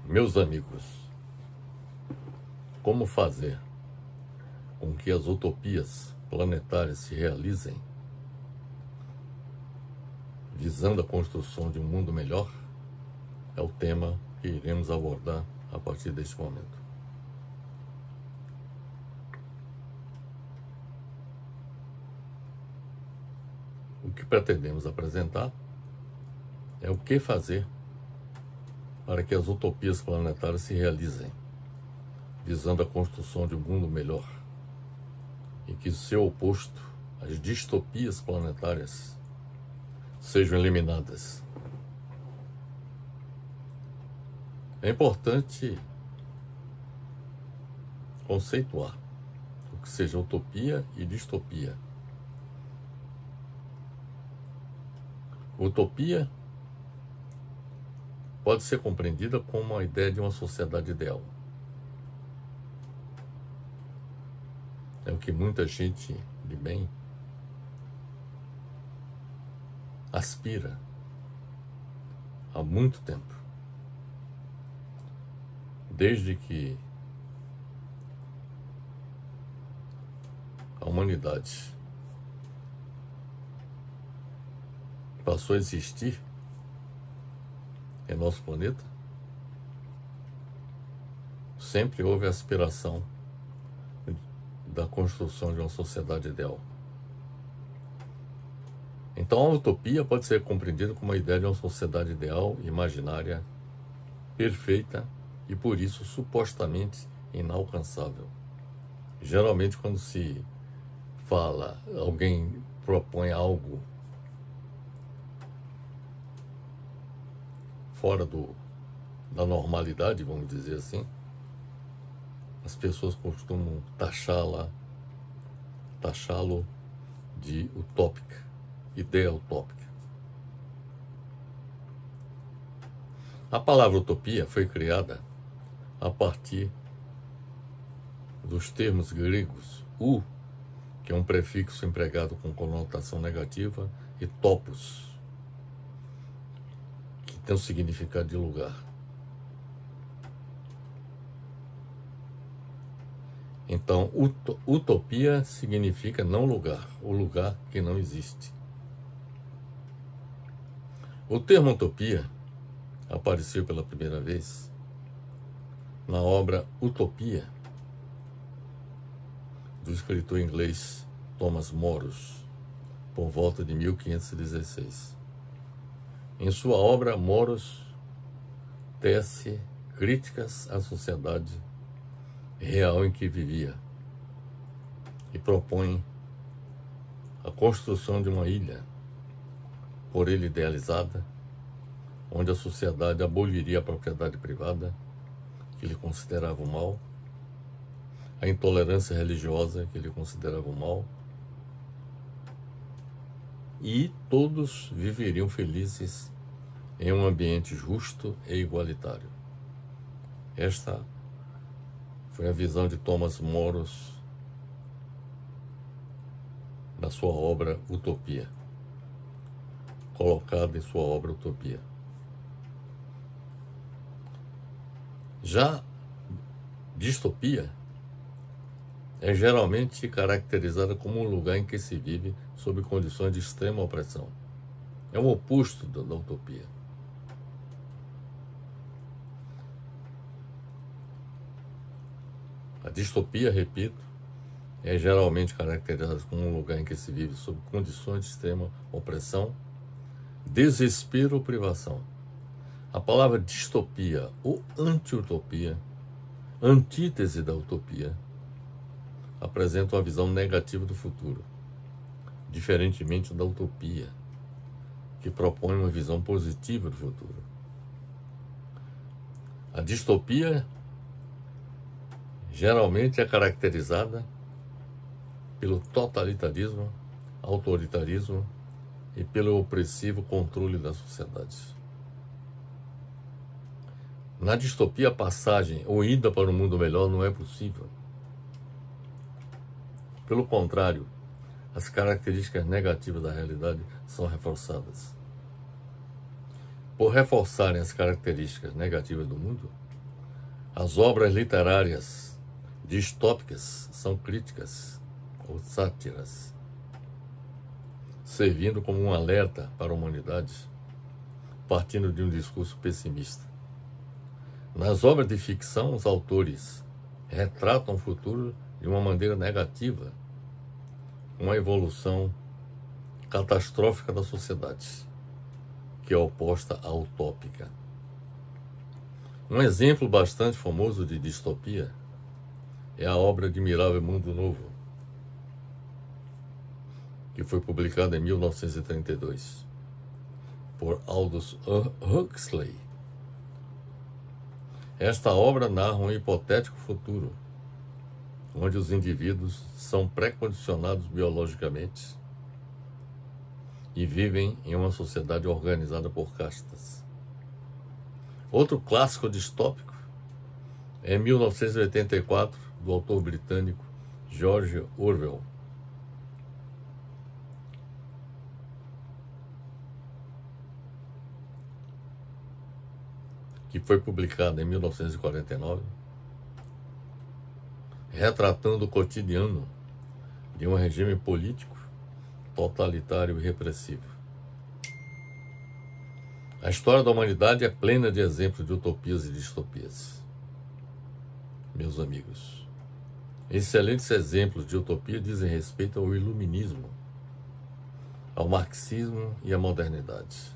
Meus amigos, como fazer com que as utopias planetárias se realizem, visando a construção de um mundo melhor, é o tema que iremos abordar a partir deste momento. O que pretendemos apresentar é o que fazer para que as utopias planetárias se realizem, visando a construção de um mundo melhor, e que seu oposto, as distopias planetárias, sejam eliminadas. É importante conceituar o que seja utopia e distopia. Utopia pode ser compreendida como a ideia de uma sociedade ideal. É o que muita gente de bem aspira há muito tempo. Desde que a humanidade passou a existir em nosso planeta, sempre houve a aspiração da construção de uma sociedade ideal. Então a utopia pode ser compreendida como a ideia de uma sociedade ideal, imaginária, perfeita e por isso supostamente inalcançável. Geralmente quando se fala, alguém propõe algo fora da normalidade, vamos dizer assim, as pessoas costumam taxá-lo de utópica, ideia utópica. A palavra utopia foi criada a partir dos termos gregos u, que é um prefixo empregado com conotação negativa, e topos, que tem o significado de lugar. Então, utopia significa não lugar, o lugar que não existe. O termo utopia apareceu pela primeira vez na obra Utopia, do escritor inglês Thomas Moros, por volta de 1516. Em sua obra, Moros tece críticas à sociedade real em que vivia e propõe a construção de uma ilha, por ele idealizada, onde a sociedade aboliria a propriedade privada, que ele considerava o mal, a intolerância religiosa, que ele considerava o mal, e todos viveriam felizes em um ambiente justo e igualitário. Esta foi a visão de Thomas Moros na sua obra Utopia, colocada em sua obra Utopia. Já distopia é geralmente caracterizada como um lugar em que se vive sob condições de extrema opressão. É o oposto da utopia. A distopia, repito, é geralmente caracterizada como um lugar em que se vive sob condições de extrema opressão, desespero ou privação. A palavra distopia ou anti-utopia, antítese da utopia, apresenta uma visão negativa do futuro, diferentemente da utopia, que propõe uma visão positiva do futuro. A distopia geralmente é caracterizada pelo totalitarismo, autoritarismo e pelo opressivo controle da sociedade. Na distopia, a passagem ou ida para um mundo melhor não é possível. Pelo contrário, as características negativas da realidade são reforçadas. por reforçarem as características negativas do mundo, as obras literárias distópicas são críticas ou sátiras, servindo como um alerta para a humanidade, partindo de um discurso pessimista. Nas obras de ficção, os autores retratam o futuro de uma maneira negativa, uma evolução catastrófica da sociedade, que é oposta à utópica. Um exemplo bastante famoso de distopia é a obra Admirável Mundo Novo, que foi publicada em 1932 por Aldous Huxley. Esta obra narra um hipotético futuro, onde os indivíduos são pré-condicionados biologicamente e vivem em uma sociedade organizada por castas. Outro clássico distópico é 1984, do autor britânico George Orwell, que foi publicado em 1949, retratando o cotidiano de um regime político totalitário e repressivo. A história da humanidade é plena de exemplos de utopias e distopias. Meus amigos, excelentes exemplos de utopia dizem respeito ao iluminismo, ao marxismo e à modernidade.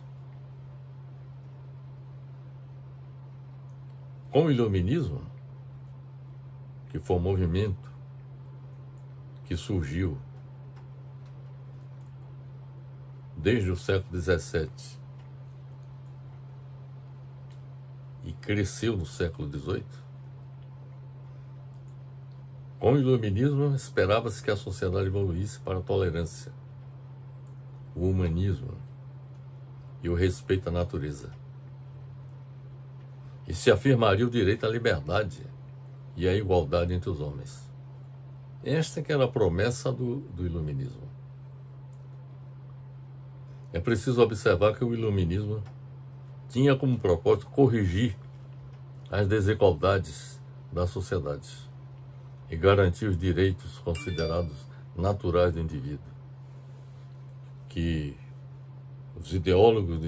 Com o iluminismo, que foi um movimento que surgiu desde o século XVII e cresceu no século XVIII, com o iluminismo esperava-se que a sociedade evoluísse para a tolerância, o humanismo e o respeito à natureza. E se afirmaria o direito à liberdade e à igualdade entre os homens. Esta que era a promessa do iluminismo. É preciso observar que o iluminismo tinha como propósito corrigir as desigualdades da sociedade e garantir os direitos considerados naturais do indivíduo, que os ideólogos do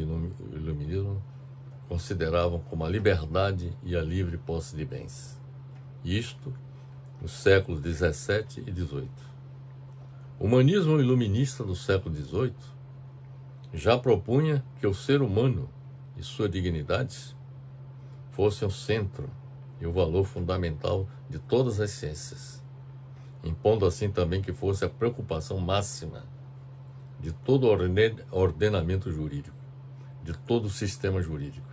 iluminismo consideravam como a liberdade e a livre posse de bens. Isto nos séculos XVII e XVIII. O humanismo iluminista do século XVIII já propunha que o ser humano e sua dignidade fossem o centro e o valor fundamental de todas as ciências, impondo assim também que fosse a preocupação máxima de todo o ordenamento jurídico, de todo o sistema jurídico.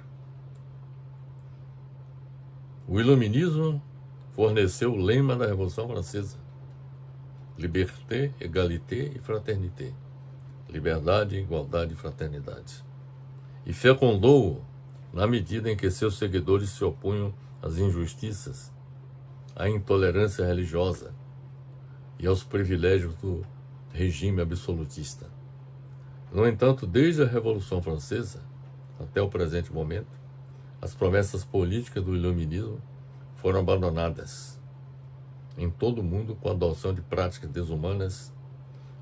O iluminismo forneceu o lema da Revolução Francesa: Liberté, égalité e fraternité. Liberdade, igualdade e fraternidade. E fecundou-o na medida em que seus seguidores se opunham às injustiças, à intolerância religiosa e aos privilégios do regime absolutista. No entanto, desde a Revolução Francesa até o presente momento, as promessas políticas do iluminismo foram abandonadas em todo o mundo com a adoção de práticas desumanas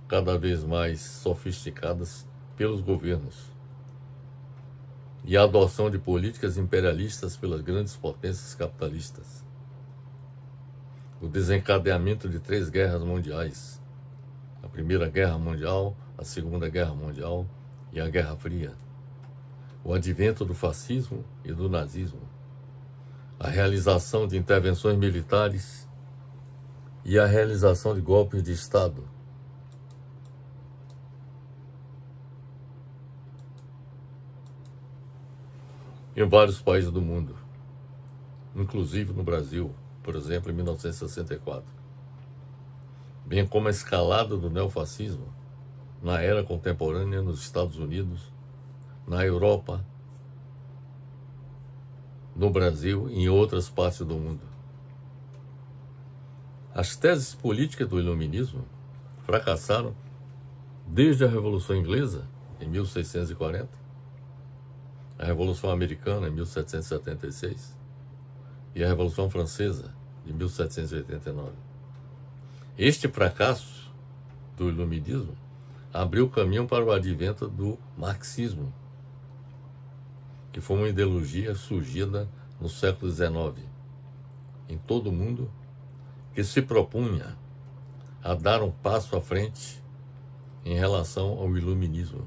cada vez mais sofisticadas pelos governos e a adoção de políticas imperialistas pelas grandes potências capitalistas. O desencadeamento de 3 guerras mundiais: a Primeira Guerra Mundial, a Segunda Guerra Mundial e a Guerra Fria. O advento do fascismo e do nazismo, a realização de intervenções militares e a realização de golpes de Estado. Em vários países do mundo, inclusive no Brasil, por exemplo, em 1964, bem como a escalada do neofascismo na era contemporânea nos Estados Unidos, na Europa, no Brasil e em outras partes do mundo. As teses políticas do iluminismo fracassaram desde a Revolução Inglesa, em 1640, a Revolução Americana, em 1776, e a Revolução Francesa, de 1789. Este fracasso do iluminismo abriu o caminho para o advento do marxismo, que foi uma ideologia surgida no século XIX, em todo o mundo, que se propunha a dar um passo à frente em relação ao iluminismo,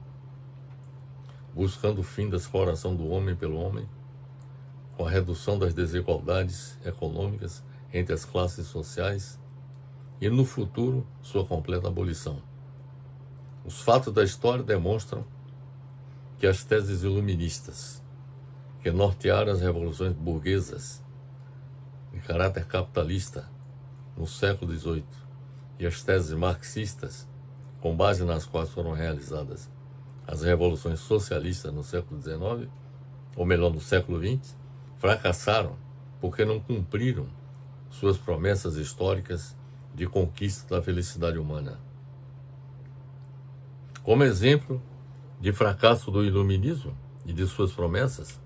buscando o fim da exploração do homem pelo homem, com a redução das desigualdades econômicas entre as classes sociais e, no futuro, sua completa abolição. Os fatos da história demonstram que as teses iluministas, que nortearam as revoluções burguesas de caráter capitalista no século XVIII, e as teses marxistas, com base nas quais foram realizadas as revoluções socialistas no século XIX, ou melhor, no século XX, fracassaram porque não cumpriram suas promessas históricas de conquista da felicidade humana. Como exemplo de fracasso do iluminismo e de suas promessas,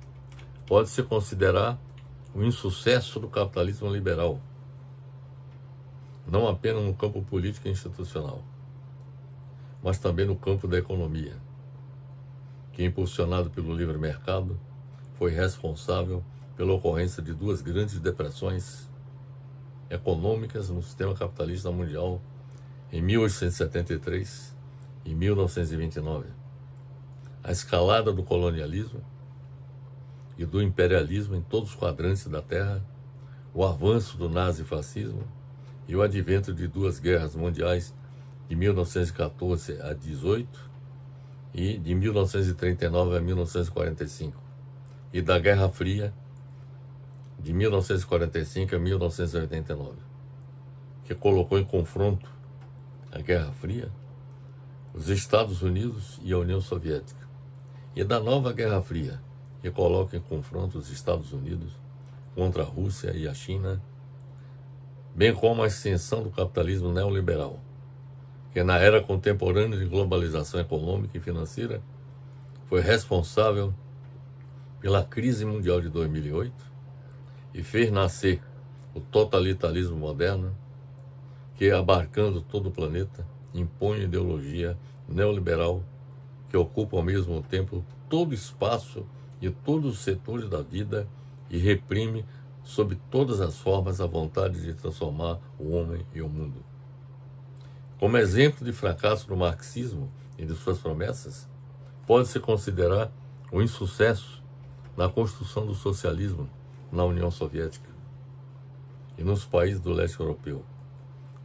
pode-se considerar o insucesso do capitalismo liberal, não apenas no campo político e institucional, mas também no campo da economia, que, impulsionado pelo livre mercado, foi responsável pela ocorrência de duas grandes depressões econômicas no sistema capitalista mundial em 1873 e 1929. A escalada do colonialismo e do imperialismo em todos os quadrantes da Terra, o avanço do nazifascismo e o advento de duas guerras mundiais de 1914 a 18 e de 1939 a 1945, e da Guerra Fria de 1945 a 1989, que colocou em confronto a Guerra Fria, os Estados Unidos e a União Soviética, e da nova Guerra Fria, que coloca em confronto os Estados Unidos contra a Rússia e a China, bem como a extensão do capitalismo neoliberal, que na era contemporânea de globalização econômica e financeira foi responsável pela crise mundial de 2008 e fez nascer o totalitarismo moderno, que, abarcando todo o planeta, impõe a ideologia neoliberal que ocupa ao mesmo tempo todo o espaço e todos os setores da vida e reprime sob todas as formas a vontade de transformar o homem e o mundo. Como exemplo de fracasso do marxismo e de suas promessas, pode-se considerar o insucesso na construção do socialismo na União Soviética e nos países do leste europeu,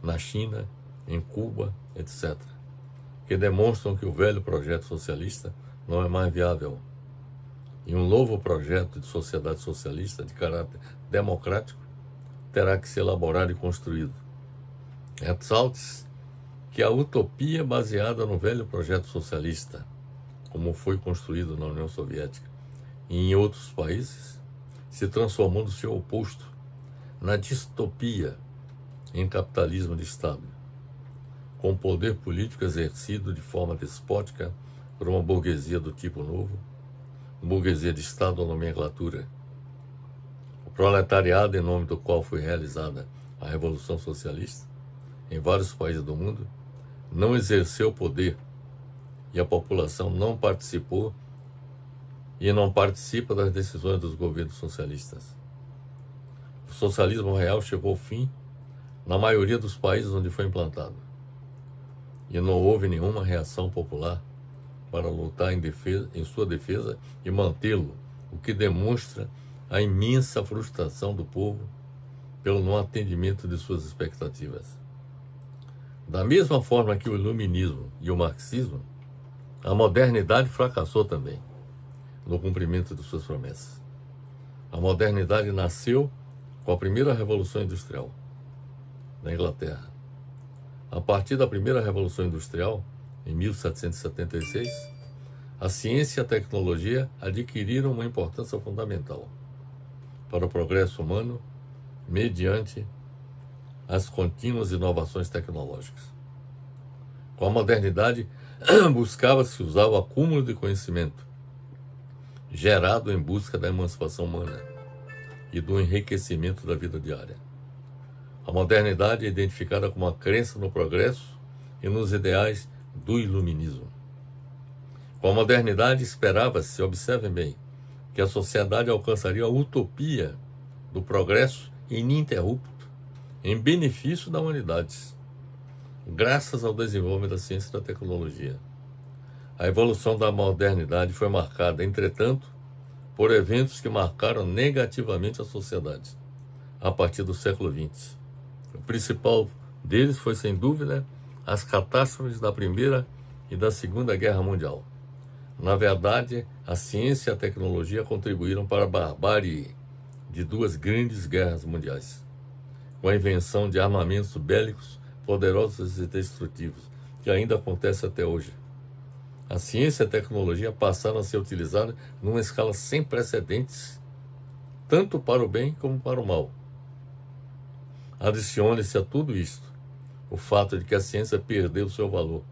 na China, em Cuba, etc., que demonstram que o velho projeto socialista não é mais viável e um novo projeto de sociedade socialista de caráter democrático terá que ser elaborado e construído. Ressalte-se que a utopia baseada no velho projeto socialista, como foi construído na União Soviética e em outros países, se transformou no seu oposto, na distopia em capitalismo de Estado, com o poder político exercido de forma despótica por uma burguesia do tipo novo, burguesia de Estado ou nomenclatura. O proletariado, em nome do qual foi realizada a Revolução Socialista, em vários países do mundo, não exerceu poder e a população não participou e não participa das decisões dos governos socialistas. O socialismo real chegou ao fim na maioria dos países onde foi implantado, e não houve nenhuma reação popular para lutar em sua defesa e mantê-lo, o que demonstra a imensa frustração do povo pelo não atendimento de suas expectativas. Da mesma forma que o iluminismo e o marxismo, a modernidade fracassou também no cumprimento de suas promessas. A modernidade nasceu com a primeira Revolução Industrial na Inglaterra. A partir da primeira Revolução Industrial, em 1776, a ciência e a tecnologia adquiriram uma importância fundamental para o progresso humano mediante as contínuas inovações tecnológicas. Com a modernidade, buscava-se usar o acúmulo de conhecimento, gerado em busca da emancipação humana e do enriquecimento da vida diária. A modernidade é identificada como a crença no progresso e nos ideais do iluminismo. Com a modernidade esperava-se, observem bem, que a sociedade alcançaria a utopia do progresso ininterrupto em benefício da humanidade, graças ao desenvolvimento da ciência e da tecnologia. A evolução da modernidade foi marcada, entretanto, por eventos que marcaram negativamente a sociedade a partir do século XX. O principal deles foi, sem dúvida, as catástrofes da Primeira e da Segunda Guerra Mundial. Na verdade, a ciência e a tecnologia contribuíram para a barbárie de duas grandes guerras mundiais, com a invenção de armamentos bélicos poderosos e destrutivos, que ainda acontece até hoje. A ciência e a tecnologia passaram a ser utilizadas numa escala sem precedentes, tanto para o bem como para o mal. Adicione-se a tudo isto o fato de que a ciência perdeu seu valor,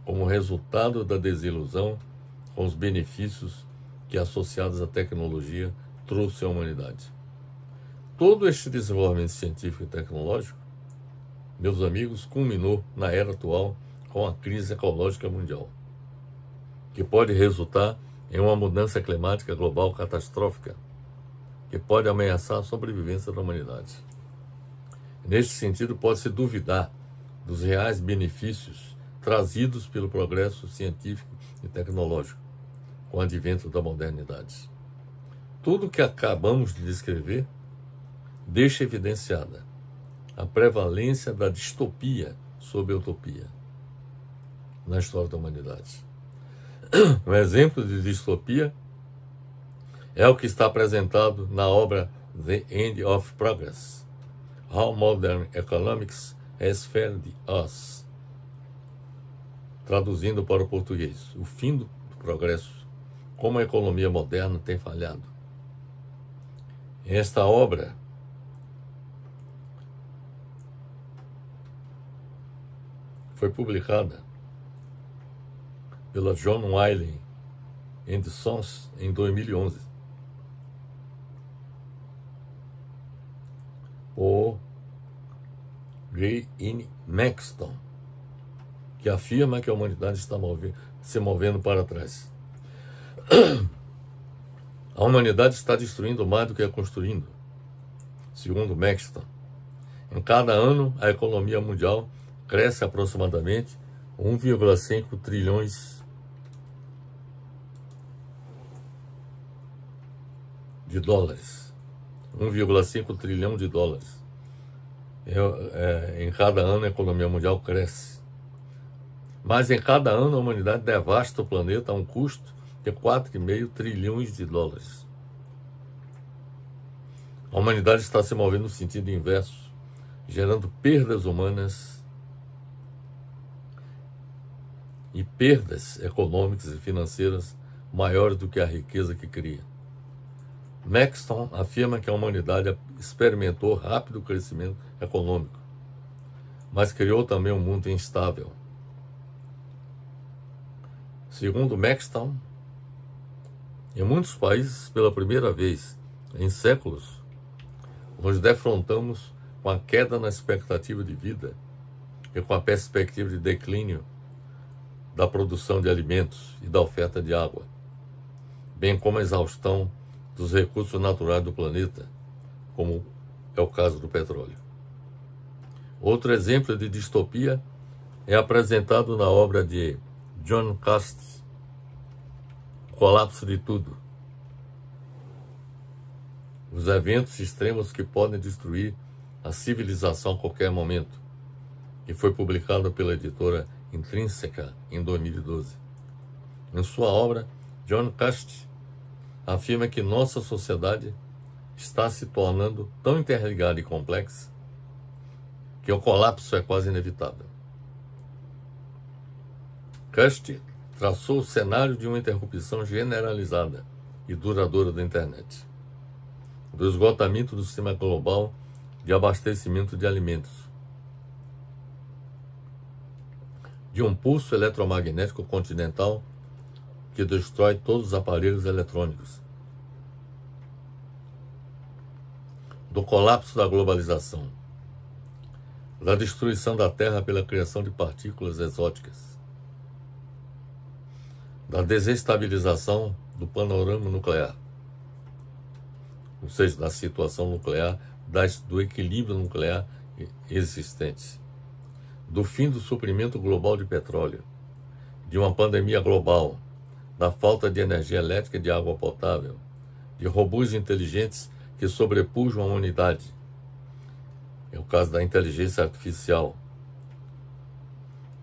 como resultado da desilusão com os benefícios que, associados à tecnologia, trouxe à humanidade. Todo este desenvolvimento científico e tecnológico, meus amigos, culminou na era atual com a crise ecológica mundial, que pode resultar em uma mudança climática global catastrófica, que pode ameaçar a sobrevivência da humanidade. Neste sentido, pode-se duvidar dos reais benefícios trazidos pelo progresso científico e tecnológico com o advento da modernidade. Tudo o que acabamos de descrever deixa evidenciada a prevalência da distopia sobre a utopia na história da humanidade. Um exemplo de distopia é o que está apresentado na obra The End of Progress, How Modern Economics Has Failed Us, traduzindo para o português, o fim do progresso, como a economia moderna tem falhado. Esta obra foi publicada pela John Wiley & Sons em 2011. Por Greene Maxton, que afirma que a humanidade está se movendo para trás. A humanidade está destruindo mais do que construindo. Segundo Maxton, em cada ano a economia mundial cresce aproximadamente 1,5 trilhões de dólares. 1,5 trilhão de dólares. Em cada ano a economia mundial cresce. Mas em cada ano a humanidade devasta o planeta a um custo de 4,5 trilhões de dólares. A humanidade está se movendo no sentido inverso, gerando perdas humanas e perdas econômicas e financeiras maiores do que a riqueza que cria. Maxton afirma que a humanidade experimentou rápido crescimento econômico, mas criou também um mundo instável. Segundo Maxton, em muitos países, pela primeira vez em séculos, nos defrontamos com a queda na expectativa de vida e com a perspectiva de declínio da produção de alimentos e da oferta de água, bem como a exaustão dos recursos naturais do planeta, como é o caso do petróleo. Outro exemplo de distopia é apresentado na obra de John Cast, O Colapso de Tudo. Os eventos extremos que podem destruir a civilização a qualquer momento, que foi publicado pela editora Intrínseca em 2012. Em sua obra, John Cast afirma que nossa sociedade está se tornando tão interligada e complexa que o colapso é quase inevitável. Cast traçou o cenário de uma interrupção generalizada e duradoura da internet, do esgotamento do sistema global de abastecimento de alimentos, de um pulso eletromagnético continental que destrói todos os aparelhos eletrônicos. Do colapso da globalização, da destruição da Terra pela criação de partículas exóticas, da desestabilização do panorama nuclear, ou seja, da situação nuclear, do equilíbrio nuclear existente, do fim do suprimento global de petróleo, de uma pandemia global, da falta de energia elétrica e de água potável, de robôs inteligentes que sobrepujam a humanidade. É o caso da inteligência artificial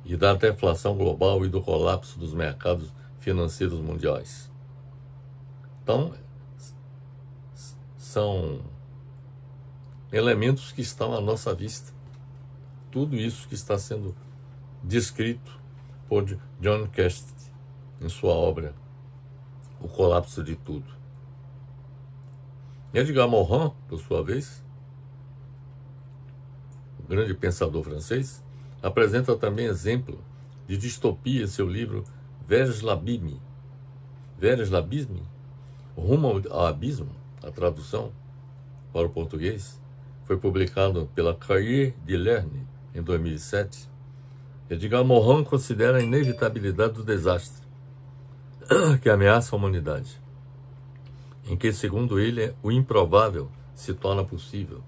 e da deflação global e do colapso dos mercados financeiros mundiais. Então, são elementos que estão à nossa vista. Tudo isso que está sendo descrito por John Cast em sua obra O Colapso de Tudo. Edgar Morin, por sua vez, o grande pensador francês, apresenta também exemplo de distopia em seu livro Vers l'abîme, Rumo ao Abismo, a tradução para o português, foi publicado pela Cahiers de Lerne em 2007. Edgar Morin considera a inevitabilidade do desastre que ameaça a humanidade, em que, segundo ele, o improvável se torna possível.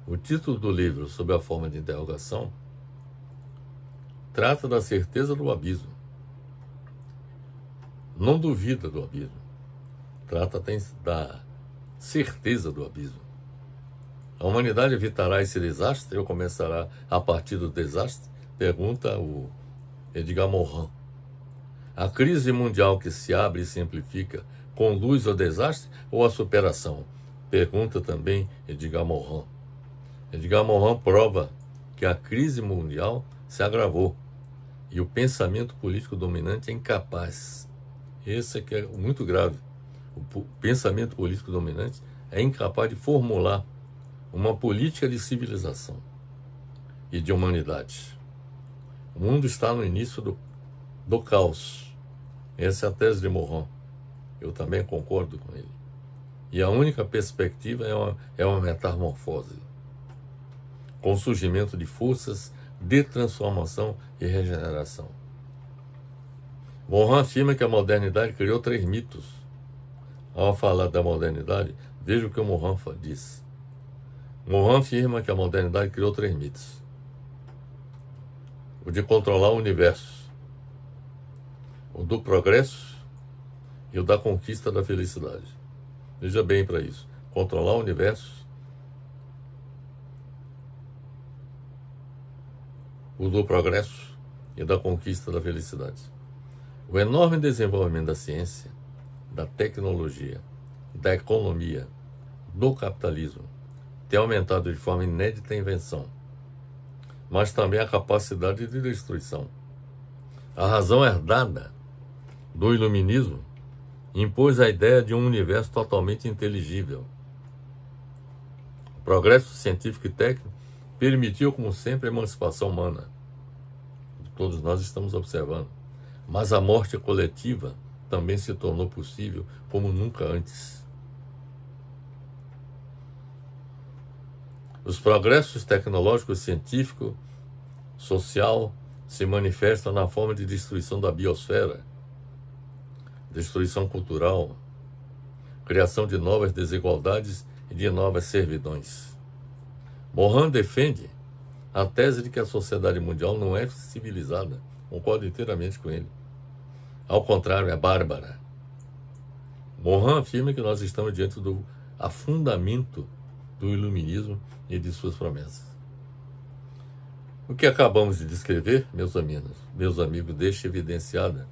O título do livro, sob a forma de interrogação, trata da certeza do abismo. Não duvida do abismo, trata da certeza do abismo. A humanidade evitará esse desastre ou começará a partir do desastre? Pergunta o Edgar Morin. A crise mundial que se abre e se amplifica conduz ao desastre ou à superação? Pergunta também Edgar Morin. Edgar Morin prova que a crise mundial se agravou e o pensamento político dominante é incapaz. Esse é que é muito grave. O pensamento político dominante é incapaz de formular uma política de civilização e de humanidade. O mundo está no início do caos. Essa é a tese de Morin. Eu também concordo com ele. E a única perspectiva é uma metamorfose, com o surgimento de forças de transformação e regeneração. Morin afirma que a modernidade criou 3 mitos. Ao falar da modernidade, veja o que o Morin diz. Morin afirma que a modernidade criou 3 mitos. O de controlar o universo, o do progresso e o da conquista da felicidade. Veja bem para isso. Controlar o universo, o do progresso e da conquista da felicidade. O enorme desenvolvimento da ciência, da tecnologia, da economia, do capitalismo, tem aumentado de forma inédita a invenção, mas também a capacidade de destruição. A razão herdada do iluminismo impôs a ideia de um universo totalmente inteligível. O progresso científico e técnico permitiu, como sempre, a emancipação humana. Todos nós estamos observando. Mas a morte coletiva também se tornou possível como nunca antes. Os progressos tecnológicos, científico, social, se manifestam na forma de destruição da biosfera, destruição cultural, criação de novas desigualdades e de novas servidões. Morin defende a tese de que a sociedade mundial não é civilizada. Concordo inteiramente com ele. Ao contrário, é bárbara. Morin afirma que nós estamos diante do afundamento do iluminismo e de suas promessas. O que acabamos de descrever, meus amigos, deixa evidenciada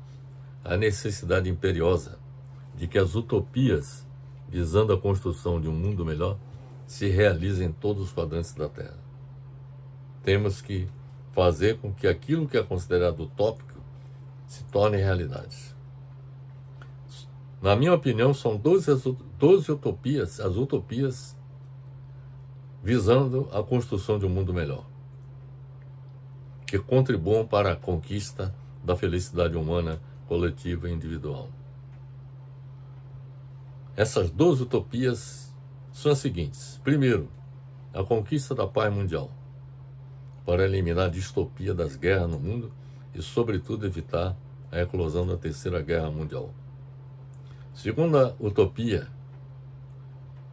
a necessidade imperiosa de que as utopias visando a construção de um mundo melhor se realizem em todos os quadrantes da Terra. Temos que fazer com que aquilo que é considerado utópico se torne realidade. Na minha opinião, são 12 utopias, as utopias visando a construção de um mundo melhor, que contribuam para a conquista da felicidade humana coletiva e individual. Essas 2 utopias são as seguintes. Primeiro, a conquista da paz mundial, para eliminar a distopia das guerras no mundo e, sobretudo, evitar a eclosão da Terceira Guerra Mundial. Segunda utopia,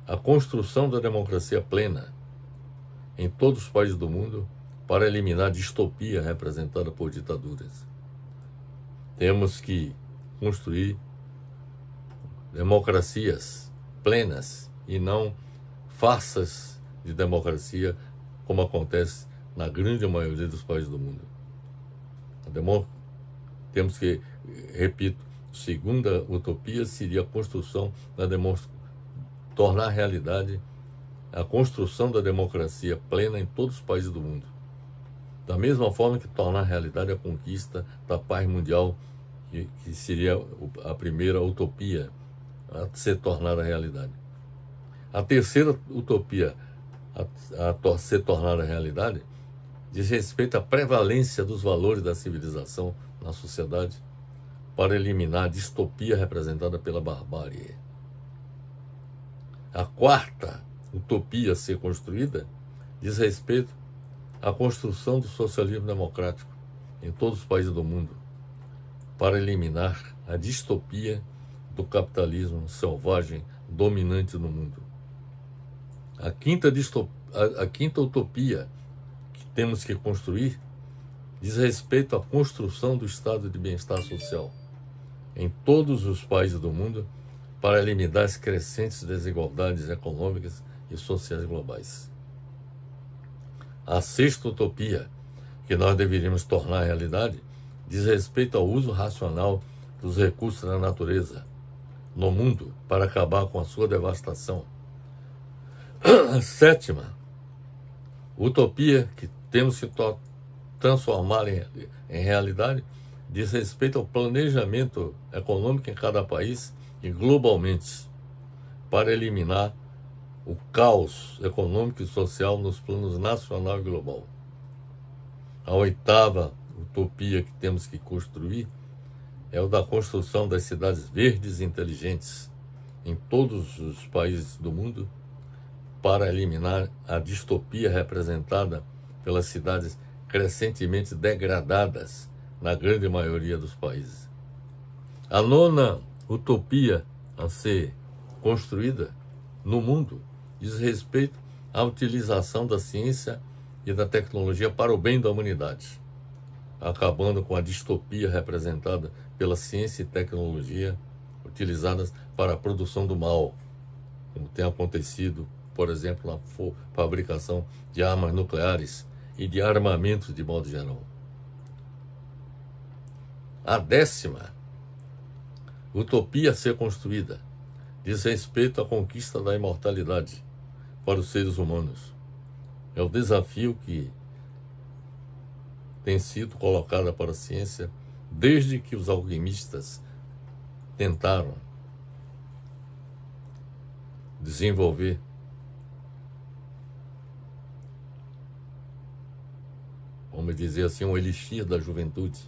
a construção da democracia plena em todos os países do mundo para eliminar a distopia representada por ditaduras. Temos que construir democracias plenas e não farsas de democracia, como acontece na grande maioria dos países do mundo. Temos que, repito, segunda utopia seria a construção da tornar realidade a construção da democracia plena em todos os países do mundo. Da mesma forma que tornar realidade a conquista da paz mundial, que seria a primeira utopia a ser tornada realidade. A terceira utopia a ser tornada realidade diz respeito à prevalência dos valores da civilização na sociedade para eliminar a distopia representada pela barbárie. A quarta utopia a ser construída diz respeito à construção do socialismo democrático em todos os países do mundo para eliminar a distopia do capitalismo selvagem dominante no mundo. A quinta utopia que temos que construir diz respeito à construção do estado de bem-estar social em todos os países do mundo para eliminar as crescentes desigualdades econômicas e sociais globais. A sexta utopia que nós deveríamos tornar realidade diz respeito ao uso racional dos recursos da natureza no mundo para acabar com a sua devastação. A sétima utopia que temos que transformar em realidade diz respeito ao planejamento econômico em cada país e globalmente para eliminar o caos econômico e social nos planos nacional e global. A oitava utopia que temos que construir é o da construção das cidades verdes e inteligentes em todos os países do mundo para eliminar a distopia representada pelas cidades crescentemente degradadas na grande maioria dos países. A nona utopia a ser construída no mundo diz respeito à utilização da ciência e da tecnologia para o bem da humanidade, acabando com a distopia representada pela ciência e tecnologia utilizadas para a produção do mal, como tem acontecido, por exemplo, na fabricação de armas nucleares e de armamentos de modo geral. A décima utopia a ser construída diz respeito à conquista da imortalidade para os seres humanos. É o desafio que tem sido colocado para a ciência desde que os alquimistas tentaram desenvolver vamos dizer assim, um elixir da juventude.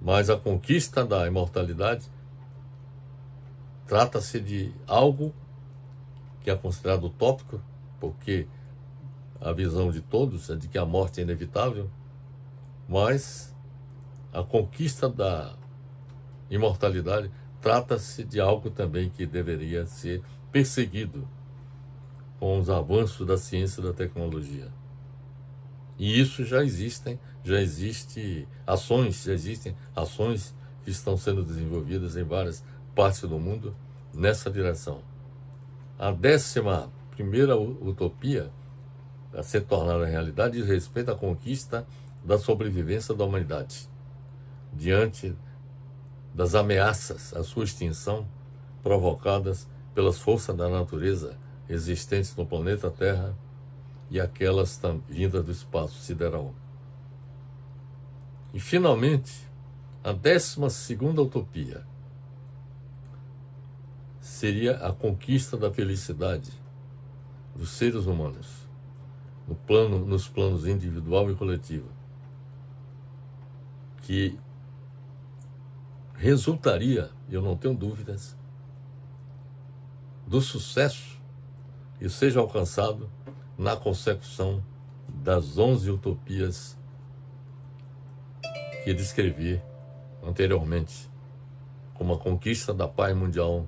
Mas a conquista da imortalidade trata-se de algo que é considerado utópico, porque a visão de todos é de que a morte é inevitável, mas a conquista da imortalidade trata-se de algo também que deveria ser perseguido com os avanços da ciência e da tecnologia. E isso já existem ações que estão sendo desenvolvidas em várias partes do mundo nessa direção. A 11ª utopia a ser tornada realidade diz respeito à conquista da sobrevivência da humanidade diante das ameaças à sua extinção provocadas pelas forças da natureza existentes no planeta Terra e aquelas vindas do espaço sideral. E, finalmente, a 12ª utopia seria a conquista da felicidade dos seres humanos, nos planos individual e coletivo, que resultaria, eu não tenho dúvidas, do sucesso e seja alcançado na consecução das 11 utopias que descrevi anteriormente, como a conquista da paz mundial,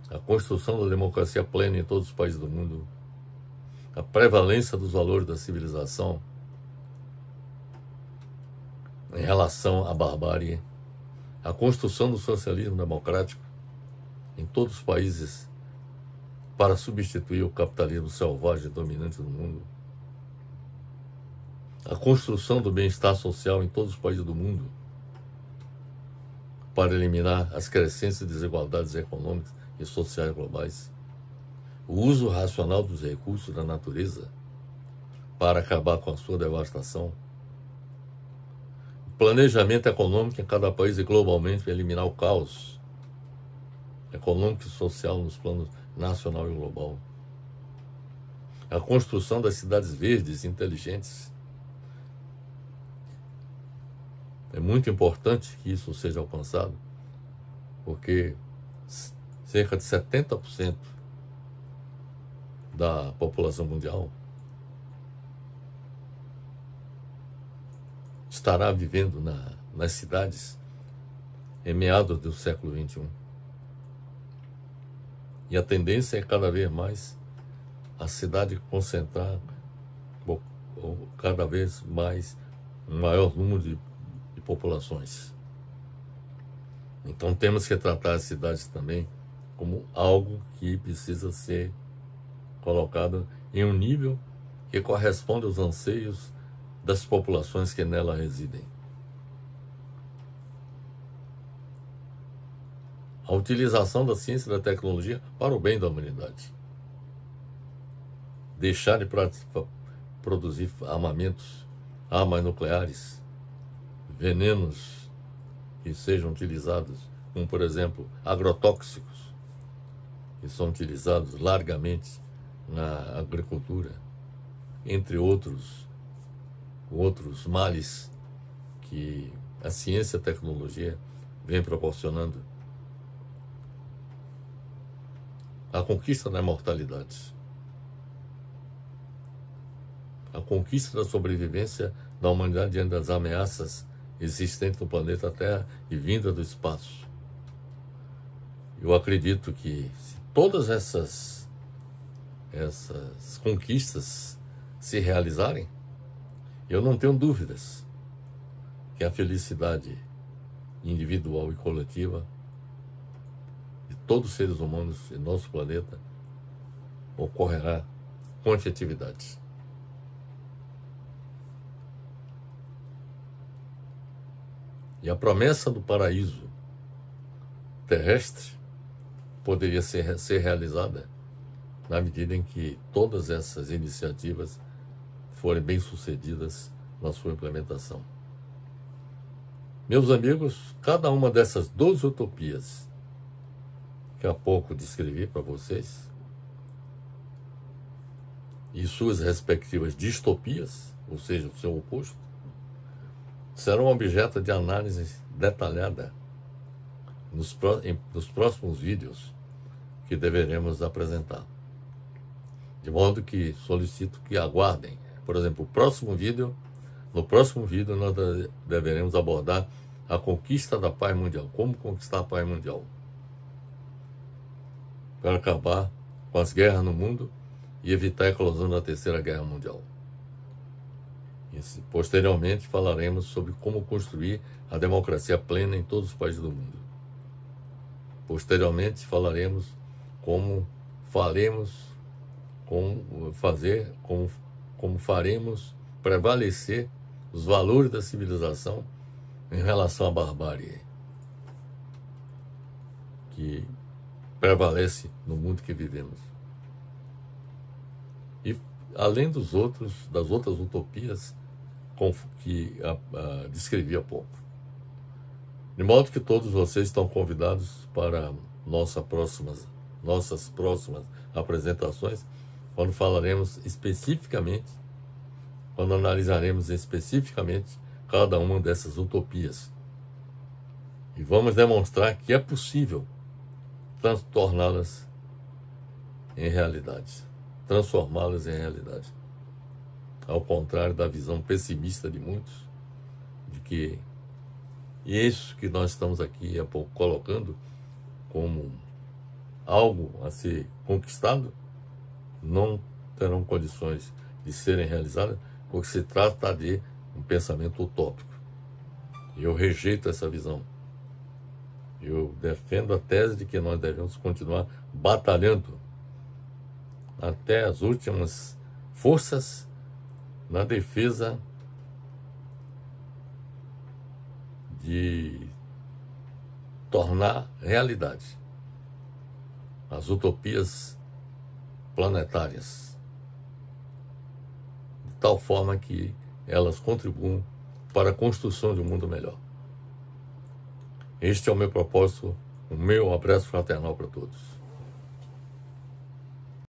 a construção da democracia plena em todos os países do mundo, a prevalência dos valores da civilização em relação à barbárie, a construção do socialismo democrático em todos os países para substituir o capitalismo selvagem dominante do mundo, a construção do bem-estar social em todos os países do mundo para eliminar as crescentes desigualdades econômicas e sociais globais, o uso racional dos recursos da natureza para acabar com a sua devastação, o planejamento econômico em cada país e globalmente para eliminar o caos econômico e social nos planos nacional e global, a construção das cidades verdes inteligentes. É muito importante que isso seja alcançado, porque cerca de 70% da população mundial estará vivendo nas cidades em meados do século XXI. E a tendência é cada vez mais a cidade concentrar cada vez mais um maior número de populações. Então temos que tratar as cidades também como algo que precisa ser colocado em um nível que corresponde aos anseios das populações que nela residem. A utilização da ciência e da tecnologia para o bem da humanidade. Deixar de produzir armamentos, armas nucleares, venenos que sejam utilizados, como por exemplo agrotóxicos, que são utilizados largamente na agricultura, entre outros males que a ciência e a tecnologia vem proporcionando. A conquista da imortalidade, a conquista da sobrevivência da humanidade diante das ameaças existentes no planeta Terra e vinda do espaço. Eu acredito que se todas essas conquistas se realizarem, eu não tenho dúvidas que a felicidade individual e coletiva de todos os seres humanos em nosso planeta ocorrerá com efetividade. E a promessa do paraíso terrestre poderia ser realizada na medida em que todas essas iniciativas forem bem-sucedidas na sua implementação. Meus amigos, cada uma dessas 12 utopias que há pouco descrevi para vocês e suas respectivas distopias, ou seja, o seu oposto, serão objeto de análise detalhada nos próximos vídeos que deveremos apresentar. De modo que solicito que aguardem. Por exemplo, no próximo vídeo nós deveremos abordar a conquista da paz mundial. Como conquistar a paz mundial? Para acabar com as guerras no mundo e evitar a eclosão da Terceira Guerra Mundial. Posteriormente falaremos sobre como construir a democracia plena em todos os países do mundo. Posteriormente falaremos como faremos prevalecer os valores da civilização em relação à barbárie que prevalece no mundo que vivemos. E além das outras utopias que descrevi há pouco. De modo que todos vocês estão convidados para nossas próximas apresentações, quando analisaremos especificamente cada uma dessas utopias. E vamos demonstrar que é possível torná-las em realidade, transformá-las em realidade. Ao contrário da visão pessimista de muitos, de que isso que nós estamos aqui colocando como algo a ser conquistado, não terão condições de serem realizadas, porque se trata de um pensamento utópico. Eu rejeito essa visão. Eu defendo a tese de que nós devemos continuar batalhando até as últimas forças na defesa de tornar realidade as utopias planetárias, de tal forma que elas contribuam para a construção de um mundo melhor. Este é o meu propósito, o meu abraço fraternal para todos.